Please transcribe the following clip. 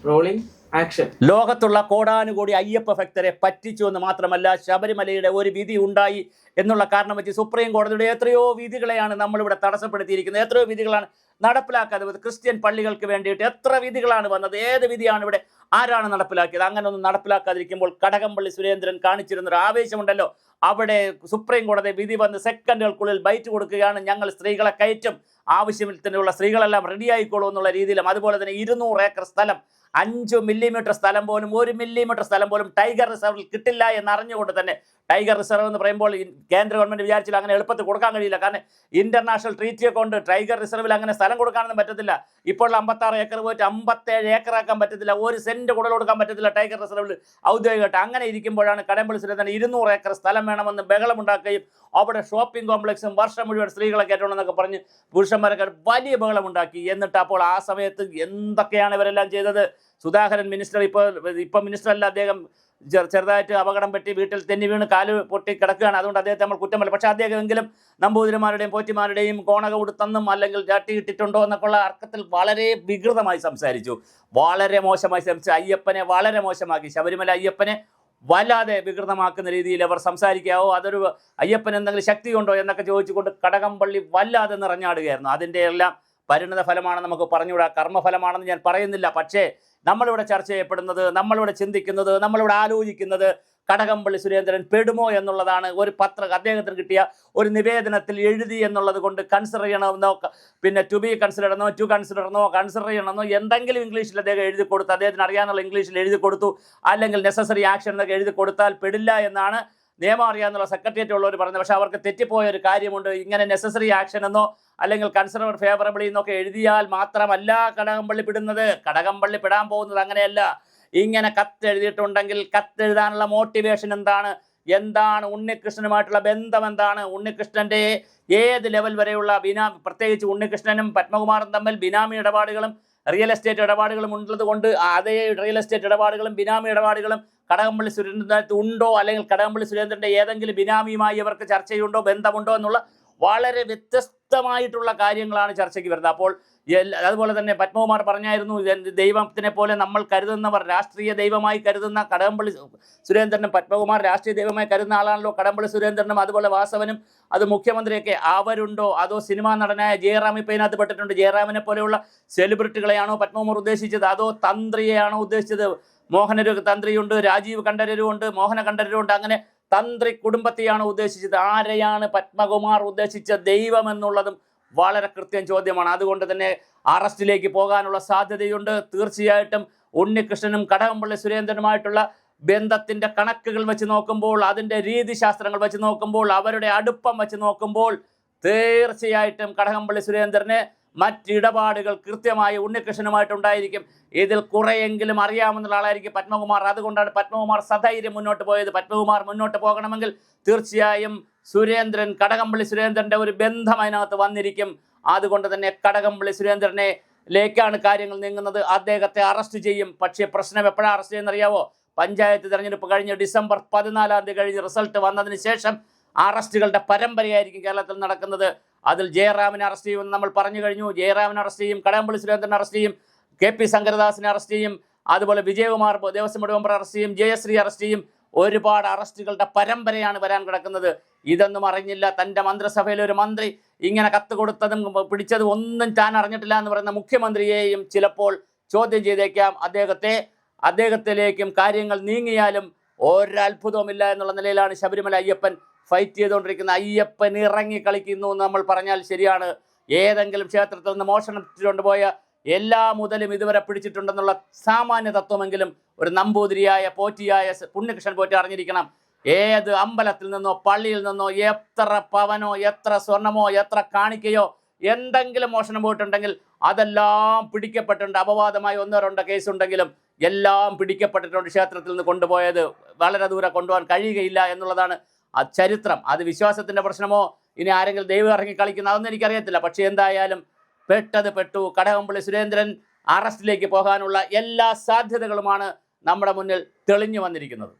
Rolling action. ലോകത്തുള്ള കോടാനുകോടി അയ്യപ്പ ഭക്തരെ പറ്റിച്ചു എന്ന് മാത്രമല്ല, ശബരിമലയുടെ ഒരു വിധി ഉണ്ടായി എന്നുള്ള കാരണം വെച്ച് സുപ്രീം കോടതിയുടെ എത്രയോ വിധികളെയാണ് നമ്മളിവിടെ തടസ്സപ്പെടുത്തിയിരിക്കുന്നത്. എത്രയോ വിധികളാണ് നടപ്പിലാക്കാതെ. ക്രിസ്ത്യൻ പള്ളികൾക്ക് വേണ്ടിയിട്ട് എത്ര വിധികളാണ് വന്നത്? ഏത് വിധിയാണ് ഇവിടെ ആരാണ് നടപ്പിലാക്കിയത്? അങ്ങനെ ഒന്നും നടപ്പിലാക്കാതിരിക്കുമ്പോൾ കടകംപള്ളി സുരേന്ദ്രൻ കാണിച്ചിരുന്നൊരു ആവേശമുണ്ടല്ലോ, അവിടെ സുപ്രീം കോടതി വിധി വന്ന് സെക്കൻഡുകൾക്കുള്ളിൽ ബൈറ്റ് കൊടുക്കുകയാണ്. ഞങ്ങൾ സ്ത്രീകളെ കയറ്റും, ആവശ്യത്തിനുള്ള സ്ത്രീകളെല്ലാം റെഡിയായിക്കോളൂ എന്നുള്ള രീതിയിലും. അതുപോലെ തന്നെ 200 ഏക്കർ സ്ഥലം, 5 മില്ലിമീറ്റർ സ്ഥലം പോലും, 1 മില്ലിമീറ്റർ സ്ഥലം പോലും ടൈഗർ റിസർവിൽ കിട്ടില്ല എന്നറിഞ്ഞുകൊണ്ട് തന്നെ, ടൈഗർ റിസർവ് എന്ന് പറയുമ്പോൾ കേന്ദ്ര ഗവൺമെന്റ് വിചാരിച്ചാൽ അങ്ങനെ എളുപ്പത്തിൽ കൊടുക്കാൻ കഴിയില്ല. കാരണം ഇന്റർനാഷണൽ ട്രീറ്റിയെ കൊണ്ട് ടൈഗർ റിസർവിൽ അങ്ങനെ സ്ഥലം കൊടുക്കാനൊന്നും പറ്റത്തില്ല. ഇപ്പോൾ 56 ഏക്കർ പോയിട്ട് 57 ഏക്കർ ആക്കാൻ പറ്റത്തില്ല. 1 സെന്റ് കൂടുതൽ കൊടുക്കാൻ പറ്റത്തില്ല ടൈഗർ റിസർവിൽ ഔദ്യോഗികമായിട്ട്. അങ്ങനെ ഇരിക്കുമ്പോഴാണ് കടകംപള്ളി സുരേന്ദ്രൻ 200 ഏക്കർ സ്ഥലം വേണമെന്ന് ബഹളമുണ്ടാക്കുകയും അവിടെ ഷോപ്പിംഗ് കോംപ്ലക്സും വർഷം മുഴുവൻ സ്ത്രീകളെ കയറ്റണമെന്നൊക്കെ പറഞ്ഞ് പുരുഷന്മാരൊക്കെ വലിയ ബഹളമുണ്ടാക്കി. എന്നിട്ട് അപ്പോൾ ആ സമയത്ത് എന്തൊക്കെയാണ് ഇവരെല്ലാം ചെയ്തത്? സുധാകരൻ മിനിസ്റ്റർ, ഇപ്പോൾ മിനിസ്റ്റർ അല്ല, അദ്ദേഹം ചെറുതായിട്ട് അപകടം പറ്റി വീട്ടിൽ തെന്നി വീണ് കാല് പൊട്ടി കിടക്കുകയാണ്. അതുകൊണ്ട് അദ്ദേഹത്തെ നമ്മൾ കുറ്റമല്ല. പക്ഷേ അദ്ദേഹമെങ്കിലും നമ്പൂതിരിമാരുടെയും പോറ്റിമാരുടെയും കോണക കൊടുത്തെന്നും അല്ലെങ്കിൽ ചാട്ടി ഇട്ടിട്ടുണ്ടോ എന്നൊക്കെയുള്ള അർത്ഥത്തിൽ വളരെ വികൃതമായി സംസാരിച്ചു, വളരെ മോശമായി സംസാരിച്ചു. അയ്യപ്പനെ വളരെ മോശമാക്കി. ശബരിമല അയ്യപ്പനെ വല്ലാതെ വികൃതമാക്കുന്ന രീതിയിൽ അവർ സംസാരിക്കാവോ, അതൊരു അയ്യപ്പൻ എന്തെങ്കിലും ശക്തി ഉണ്ടോ എന്നൊക്കെ ചോദിച്ചുകൊണ്ട് കടകംപള്ളി വല്ലാതെ നിറഞ്ഞാടുകയായിരുന്നു. അതിൻ്റെ എല്ലാം പരിണത ഫലമാണെന്ന് നമുക്ക് പറഞ്ഞുകൂടാ, കർമ്മഫലമാണെന്ന് ഞാൻ പറയുന്നില്ല. പക്ഷേ നമ്മളിവിടെ ചർച്ച ചെയ്യപ്പെടുന്നത്, നമ്മളിവിടെ ചിന്തിക്കുന്നത്, നമ്മളിവിടെ ആലോചിക്കുന്നത് കടകംപള്ളി സുരേന്ദ്രൻ പെടുമോ എന്നുള്ളതാണ്. ഒരു അദ്ദേഹത്തിന് കിട്ടിയ ഒരു നിവേദനത്തിൽ എഴുതി എന്നുള്ളത് കൊണ്ട് കൺസിഡർ ചെയ്യണമെന്നോ, പിന്നെ ടു ബി കൺസിഡർ എന്നോ, ടു കൺസിഡർ എന്നോ, കൺസിഡർ ചെയ്യണമെന്നോ എന്തെങ്കിലും ഇംഗ്ലീഷിൽ അദ്ദേഹം എഴുതി കൊടുത്തു, അദ്ദേഹത്തിന് അറിയാനുള്ള ഇംഗ്ലീഷിൽ എഴുതി കൊടുത്തു, അല്ലെങ്കിൽ നെസസറി ആക്ഷൻ എന്നൊക്കെ എഴുതി കൊടുത്താൽ പെടില്ല എന്നാണ് നിയമം അറിയാമെന്നുള്ള സെക്രട്ടേറിയറ്റ് ഉള്ളവർ പറഞ്ഞത്. പക്ഷേ അവർക്ക് തെറ്റിപ്പോയ ഒരു കാര്യമുണ്ട്. ഇങ്ങനെ നെസസറി ആക്ഷൻ എന്നോ അല്ലെങ്കിൽ കൺസിഡർ ഫേവറബിളി എന്നൊക്കെ എഴുതിയാൽ മാത്രമല്ല കടകംപള്ളി പെടുന്നത്. കടകംപള്ളി പെടാൻ പോകുന്നത് അങ്ങനെയല്ല. ഇങ്ങനെ കത്തെഴുതിയിട്ടുണ്ടെങ്കിൽ കത്തെഴുതാനുള്ള മോട്ടിവേഷൻ എന്താണ് ഉണ്ണികൃഷ്ണനുമായിട്ടുള്ള ബന്ധം എന്താണ്? ഉണ്ണികൃഷ്ണൻ്റെ ഏത് ലെവൽ വരെയുള്ള പ്രത്യേകിച്ച് ഉണ്ണികൃഷ്ണനും പത്മകുമാറും തമ്മിൽ ബിനാമി ഇടപാടുകളും റിയൽ എസ്റ്റേറ്റ് ഇടപാടുകളും ഉള്ളത് കൊണ്ട് അതേ റിയൽ എസ്റ്റേറ്റ് ഇടപാടുകളും ബിനാമി ഇടപാടുകളും കടകംപള്ളി സുരേന്ദ്രനകത്ത് ഉണ്ടോ, അല്ലെങ്കിൽ കടകംപള്ളി സുരേന്ദ്രൻ്റെ ഏതെങ്കിലും ബിനാമിയുമായി ഇവർക്ക് ചർച്ചയുണ്ടോ, ബന്ധമുണ്ടോ എന്നുള്ള വളരെ വ്യത്യസ്തമായിട്ടുള്ള കാര്യങ്ങളാണ് ചർച്ചയ്ക്ക് വരുന്നത്. അപ്പോൾ അതുപോലെ തന്നെ പത്മകുമാർ പറഞ്ഞായിരുന്നു, ദൈവത്തിനെ പോലെ നമ്മൾ കരുതുന്നവർ, രാഷ്ട്രീയ ദൈവമായി കരുതുന്ന കടകംപള്ളി സുരേന്ദ്രനും പത്മകുമാർ രാഷ്ട്രീയ ദൈവമായി കരുതുന്ന ആളാണല്ലോ കടകംപള്ളി സുരേന്ദ്രനും അതുപോലെ വാസവനും, അത് മുഖ്യമന്ത്രിയൊക്കെ. അവരുണ്ടോ അതോ സിനിമാ നടനായ ജയറാം ഇപ്പം ഇതിനകത്ത് പെട്ടിട്ടുണ്ട്, ജയറാമിനെ പോലെയുള്ള സെലിബ്രിറ്റികളെയാണോ പത്മകുമാർ ഉദ്ദേശിച്ചത്, അതോ തന്ത്രിയെയാണോ ഉദ്ദേശിച്ചത്? മോഹനൊരു തന്ത്രിയുണ്ട്, രാജീവ് കണ്ഠരരുണ്ട്, മോഹന കണ്ഠരരുണ്ട്. അങ്ങനെ തന്ത്രി കുടുംബത്തെയാണ് ഉദ്ദേശിച്ചത്. ആരെയാണ് പത്മകുമാർ ഉദ്ദേശിച്ച ദൈവം എന്നുള്ളതും വളരെ കൃത്യം ചോദ്യമാണ്. അതുകൊണ്ട് തന്നെ അറസ്റ്റിലേക്ക് പോകാനുള്ള സാധ്യതയുണ്ട്. തീർച്ചയായിട്ടും ഉണ്ണികൃഷ്ണനും കടകംപള്ളി സുരേന്ദ്രനുമായിട്ടുള്ള ബന്ധത്തിൻ്റെ കണക്കുകൾ വെച്ച് നോക്കുമ്പോൾ, അതിൻ്റെ രീതിശാസ്ത്രങ്ങൾ വെച്ച് നോക്കുമ്പോൾ, അവരുടെ അടുപ്പം വെച്ച് നോക്കുമ്പോൾ തീർച്ചയായിട്ടും കടകംപള്ളി സുരേന്ദ്രന് മറ്റിടപാടുകൾ കൃത്യമായി ഉണ്ണികൃഷ്ണനുമായിട്ടുണ്ടായിരിക്കും. ഇതിൽ കുറെയെങ്കിലും അറിയാമെന്നുള്ള ആളായിരിക്കും പത്മകുമാർ. അതുകൊണ്ടാണ് പത്മകുമാർ സധൈര്യം മുന്നോട്ട് പോയത്. പത്മകുമാർ മുന്നോട്ട് പോകണമെങ്കിൽ തീർച്ചയായും കടകംപള്ളി സുരേന്ദ്രൻ്റെ ഒരു ബന്ധം അതിനകത്ത് വന്നിരിക്കും. അതുകൊണ്ട് തന്നെ കടകംപള്ളി സുരേന്ദ്രനിലേക്കാണ് കാര്യങ്ങൾ നീങ്ങുന്നത്. അദ്ദേഹത്തെ അറസ്റ്റ് ചെയ്യും. പക്ഷേ പ്രശ്നം എപ്പോഴാണ് അറസ്റ്റ് ചെയ്യുന്നറിയാവോ? പഞ്ചായത്ത് തെരഞ്ഞെടുപ്പ് കഴിഞ്ഞ് ഡിസംബർ 14 കഴിഞ്ഞ് റിസൾട്ട് വന്നതിന് ശേഷം അറസ്റ്റുകളുടെ പരമ്പരയായിരിക്കും കേരളത്തിൽ നടക്കുന്നത്. അതിൽ ജയറാമിനെ അറസ്റ്റ് ചെയ്യുമെന്ന് നമ്മൾ പറഞ്ഞു കഴിഞ്ഞു. ജയറാമിനെ അറസ്റ്റ് ചെയ്യും, കടകംപള്ളി സുരേന്ദ്രനെ അറസ്റ്റ് ചെയ്യും, KP ശങ്കരദാസിനെ അറസ്റ്റ് ചെയ്യും, അതുപോലെ Vijayakumar Devaswom board member arrest ചെയ്യും, ജയശ്രീ അറസ്റ്റ് ചെയ്യും. ഒരുപാട് അറസ്റ്റുകളുടെ പരമ്പരയാണ് വരാൻ കിടക്കുന്നത്. ഇതൊന്നും അറിഞ്ഞില്ല തൻ്റെ മന്ത്രിസഭയിലെ ഒരു മന്ത്രി ഇങ്ങനെ കത്ത് കൊടുത്തതും പിടിച്ചതും ഒന്നും താൻ അറിഞ്ഞിട്ടില്ല എന്ന് പറയുന്ന മുഖ്യമന്ത്രിയെയും ചിലപ്പോൾ ചോദ്യം ചെയ്തേക്കാം. അദ്ദേഹത്തിലേക്കും കാര്യങ്ങൾ നീങ്ങിയാലും ഒരത്ഭുതവുമില്ല എന്നുള്ള നിലയിലാണ് ശബരിമല അയ്യപ്പൻ ഫൈറ്റ് ചെയ്തുകൊണ്ടിരിക്കുന്ന. അയ്യപ്പൻ ഇറങ്ങി കളിക്കുന്നു എന്ന് നമ്മൾ പറഞ്ഞാൽ ശരിയാണ്. ഏതെങ്കിലും ക്ഷേത്രത്തിൽ നിന്ന് മോഷണം പോയ എല്ലാ മുതലും ഇതുവരെ പിടിച്ചിട്ടുണ്ടെന്നുള്ള സാമാന്യ തത്വമെങ്കിലും ഒരു നമ്പൂതിരിയായ പോറ്റിയായ ഉണ്ണികൃഷ്ണൻ പോറ്റി അറിഞ്ഞിരിക്കണം. ഏത് അമ്പലത്തിൽ നിന്നോ പള്ളിയിൽ നിന്നോ എത്ര പവനോ, എത്ര സ്വർണമോ, എത്ര കാണിക്കയോ എന്തെങ്കിലും മോഷണം പോയിട്ടുണ്ടെങ്കിൽ അതെല്ലാം പിടിക്കപ്പെട്ടിട്ടുണ്ട്. അപവാദമായി 1-2 കേസുണ്ടെങ്കിലും എല്ലാം പിടിക്കപ്പെട്ടിട്ടുണ്ട്. ക്ഷേത്രത്തിൽ നിന്ന് കൊണ്ടുപോയത് വളരെ ദൂരെ കൊണ്ടുപോകാൻ കഴിയുകയില്ല എന്നുള്ളതാണ് ചരിത്രം. അത് വിശ്വാസത്തിൻ്റെ പ്രശ്നമോ ഇനി ആരെങ്കിലും ദൈവം ഇറങ്ങി കളിക്കുന്ന അതൊന്നും എനിക്കറിയത്തില്ല. പക്ഷേ എന്തായാലും പെട്ടു. കടകംപള്ളി സുരേന്ദ്രൻ അറസ്റ്റിലേക്ക് പോകാനുള്ള എല്ലാ സാധ്യതകളുമാണ് നമ്മുടെ മുന്നിൽ തെളിഞ്ഞു വന്നിരിക്കുന്നത്.